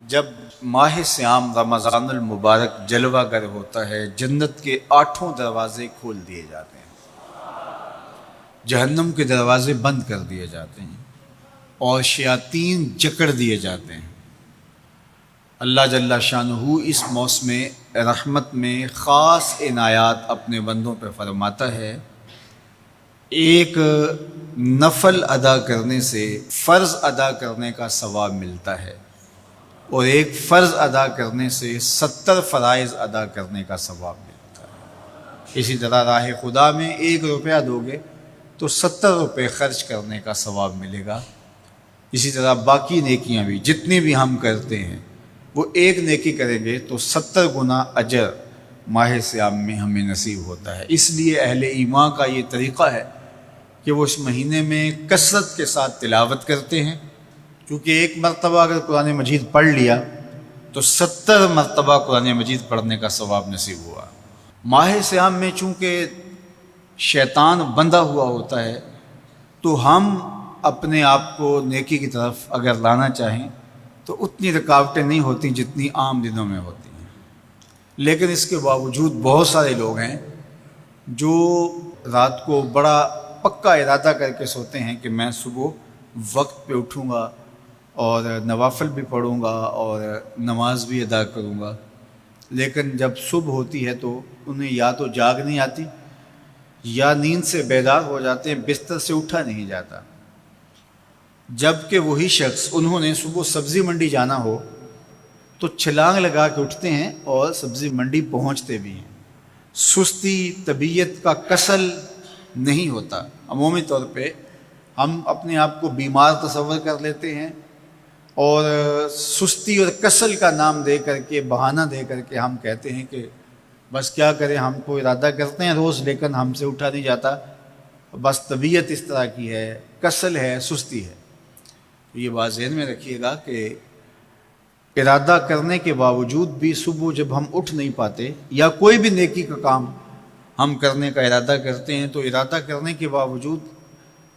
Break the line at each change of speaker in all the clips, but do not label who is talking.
جب ماہ سیام رمضان المبارک جلوہ گر ہوتا ہے، جنت کے 8 دروازے کھول دیے جاتے ہیں، جہنم کے دروازے بند کر دیے جاتے ہیں اور شیاطین جکڑ دیے جاتے ہیں۔ اللہ جل شانہ اس موسم رحمت میں خاص عنایات اپنے بندوں پہ فرماتا ہے۔ ایک نفل ادا کرنے سے فرض ادا کرنے کا ثواب ملتا ہے اور ایک فرض ادا کرنے سے 70 فرائض ادا کرنے کا ثواب ملتا ہے۔ اسی طرح راہ خدا میں 1 روپیہ دو گے تو 70 روپے خرچ کرنے کا ثواب ملے گا۔ اسی طرح باقی نیکیاں بھی جتنی بھی ہم کرتے ہیں، وہ ایک نیکی کریں گے تو 70 گنا اجر ماہ سیام میں ہمیں نصیب ہوتا ہے۔ اس لیے اہل ایمان کا یہ طریقہ ہے کہ وہ اس مہینے میں کثرت کے ساتھ تلاوت کرتے ہیں، کیونکہ ایک مرتبہ اگر قرآن مجید پڑھ لیا تو 70 مرتبہ قرآن مجید پڑھنے کا ثواب نصیب ہوا۔ ماہ سیام میں چونکہ شیطان بندھا ہوا ہوتا ہے، تو ہم اپنے آپ کو نیکی کی طرف اگر لانا چاہیں تو اتنی رکاوٹیں نہیں ہوتی جتنی عام دنوں میں ہوتی ہیں، لیکن اس کے باوجود بہت سارے لوگ ہیں جو رات کو بڑا پکا ارادہ کر کے سوتے ہیں کہ میں صبح وقت پہ اٹھوں گا اور نوافل بھی پڑھوں گا اور نماز بھی ادا کروں گا، لیکن جب صبح ہوتی ہے تو انہیں یا تو جاگ نہیں آتی یا نیند سے بیدار ہو جاتے ہیں، بستر سے اٹھا نہیں جاتا۔ جب کہ وہی شخص انہوں نے صبح سبزی منڈی جانا ہو تو چھلانگ لگا کے اٹھتے ہیں اور سبزی منڈی پہنچتے بھی ہیں۔ سستی طبیعت کا کسل نہیں ہوتا۔ عمومی طور پہ ہم اپنے آپ کو بیمار تصور کر لیتے ہیں اور سستی اور کسل کا نام دے کر کے، بہانہ دے کر کے ہم کہتے ہیں کہ بس کیا کریں، ہم کو ارادہ کرتے ہیں روز لیکن ہم سے اٹھا نہیں جاتا، بس طبیعت اس طرح کی ہے، کسل ہے، سستی ہے۔ یہ بات ذہن میں رکھیے گا کہ ارادہ کرنے کے باوجود بھی صبح جب ہم اٹھ نہیں پاتے یا کوئی بھی نیکی کا کام ہم کرنے کا ارادہ کرتے ہیں تو ارادہ کرنے کے باوجود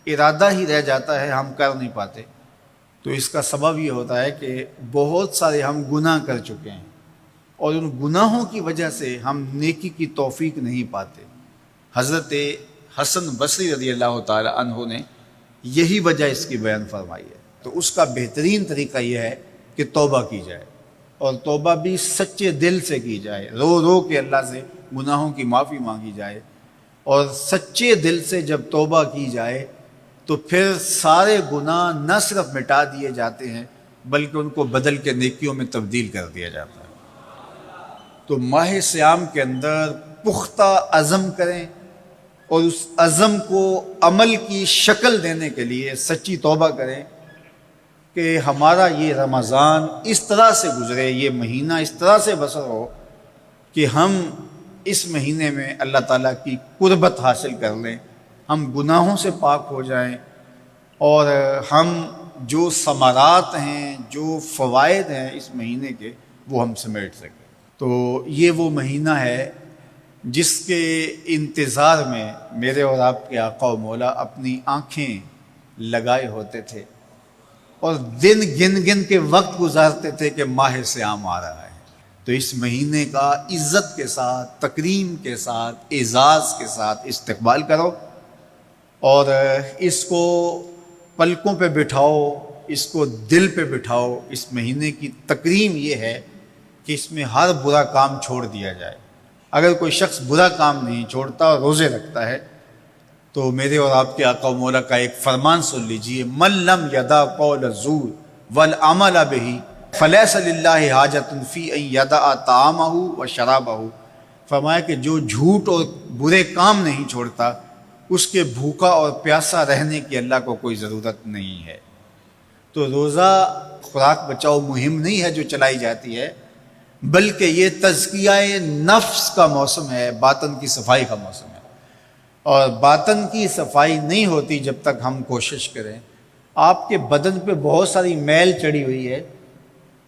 ارادہ ہی رہ جاتا ہے، ہم کر نہیں پاتے، تو اس کا سبب یہ ہوتا ہے کہ بہت سارے ہم گناہ کر چکے ہیں اور ان گناہوں کی وجہ سے ہم نیکی کی توفیق نہیں پاتے۔ حضرت حسن بصری رضی اللہ تعالی عنہ نے یہی وجہ اس کی بیان فرمائی ہے۔ تو اس کا بہترین طریقہ یہ ہے کہ توبہ کی جائے، اور توبہ بھی سچے دل سے کی جائے، رو رو کے اللہ سے گناہوں کی معافی مانگی جائے، اور سچے دل سے جب توبہ کی جائے تو پھر سارے گناہ نہ صرف مٹا دیے جاتے ہیں بلکہ ان کو بدل کے نیکیوں میں تبدیل کر دیا جاتا ہے۔ تو ماہ سیام کے اندر پختہ عزم کریں اور اس عزم کو عمل کی شکل دینے کے لیے سچی توبہ کریں کہ ہمارا یہ رمضان اس طرح سے گزرے، یہ مہینہ اس طرح سے بسر ہو کہ ہم اس مہینے میں اللہ تعالیٰ کی قربت حاصل کر لیں، ہم گناہوں سے پاک ہو جائیں اور ہم جو ثمرات ہیں، جو فوائد ہیں اس مہینے کے، وہ ہم سمیٹ سکیں۔ تو یہ وہ مہینہ ہے جس کے انتظار میں میرے اور آپ کے آقا و مولا اپنی آنکھیں لگائے ہوتے تھے اور دن گن گن کے وقت گزارتے تھے کہ ماہ سیام آ رہا ہے۔ تو اس مہینے کا عزت کے ساتھ، تکریم کے ساتھ، اعزاز کے ساتھ استقبال کرو اور اس کو پلکوں پہ بٹھاؤ، اس کو دل پہ بٹھاؤ۔ اس مہینے کی تکریم یہ ہے کہ اس میں ہر برا کام چھوڑ دیا جائے۔ اگر کوئی شخص برا کام نہیں چھوڑتا اور روزے رکھتا ہے تو میرے اور آپ کے آقا و مولا کا ایک فرمان سن لیجئے، من لم یدع قول الزور والعمل بہ فلیس للہ حاجۃ فی ان یدع طعامہ وشرابہ۔ فرمایا کہ جو جھوٹ اور برے کام نہیں چھوڑتا، اس کے بھوکا اور پیاسا رہنے کی اللہ کو کوئی ضرورت نہیں ہے۔ تو روزہ خوراک بچاؤ مہم نہیں ہے جو چلائی جاتی ہے، بلکہ یہ تزکیہ نفس کا موسم ہے، باطن کی صفائی کا موسم ہے، اور باطن کی صفائی نہیں ہوتی جب تک ہم کوشش کریں۔ آپ کے بدن پہ بہت ساری میل چڑھی ہوئی ہے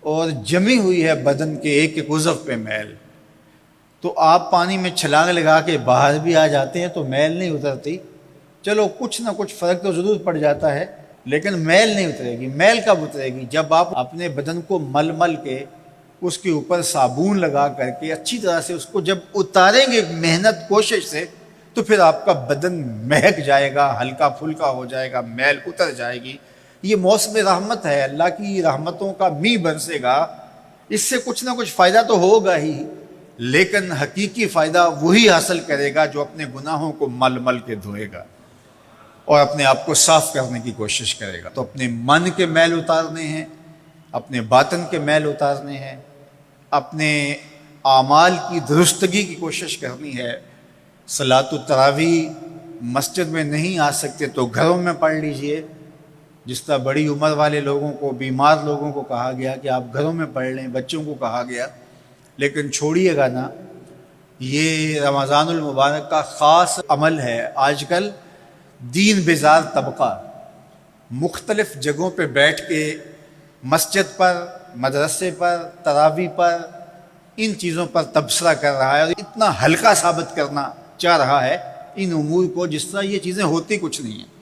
اور جمی ہوئی ہے بدن کے ایک ایک عضو پہ میل، تو آپ پانی میں چھلانگ لگا کے باہر بھی آ جاتے ہیں تو میل نہیں اترتی، چلو کچھ نہ کچھ فرق تو ضرور پڑ جاتا ہے، لیکن میل نہیں اترے گی۔ میل کب اترے گی؟ جب آپ اپنے بدن کو مل مل کے اس کے اوپر صابون لگا کر کے اچھی طرح سے اس کو جب اتاریں گے محنت کوشش سے، تو پھر آپ کا بدن مہک جائے گا، ہلکا پھلکا ہو جائے گا، میل اتر جائے گی۔ یہ موسم رحمت ہے، اللہ کی رحمتوں کا می برسے گا، اس سے کچھ نہ کچھ فائدہ تو ہوگا ہی، لیکن حقیقی فائدہ وہی حاصل کرے گا جو اپنے گناہوں کو مل مل کے دھوئے گا اور اپنے آپ کو صاف کرنے کی کوشش کرے گا۔ تو اپنے من کے میل اتارنے ہیں، اپنے باطن کے میل اتارنے ہیں، اپنے اعمال کی درستگی کی کوشش کرنی ہے۔ صلاۃ التراویح مسجد میں نہیں آ سکتے تو گھروں میں پڑھ لیجئے، جس طرح بڑی عمر والے لوگوں کو، بیمار لوگوں کو کہا گیا کہ آپ گھروں میں پڑھ لیں، بچوں کو کہا گیا، لیکن چھوڑیے گا نا، یہ رمضان المبارک کا خاص عمل ہے۔ آج کل دین بیزار طبقہ مختلف جگہوں پہ بیٹھ کے مسجد پر، مدرسے پر، تراویح پر، ان چیزوں پر تبصرہ کر رہا ہے اور اتنا ہلکا ثابت کرنا چاہ رہا ہے ان امور کو، جس طرح یہ چیزیں ہوتی کچھ نہیں ہیں،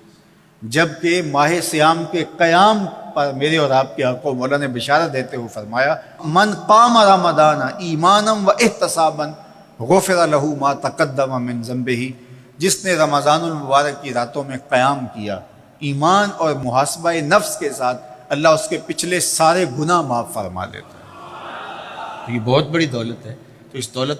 جبکہ ماہ صیام کے قیام پر میرے اور آپ کے آقا مولا نے بشارت دیتے ہوئے فرمایا، من قام رمضان ایمانا و احتسابا غفر لہ ما تقدم من ذنبہ، جس نے رمضان المبارک کی راتوں میں قیام کیا ایمان اور محاسبہ نفس کے ساتھ، اللہ اس کے پچھلے سارے گناہ معاف فرما دیتا ہے۔ یہ بہت بڑی دولت ہے، تو اس دولت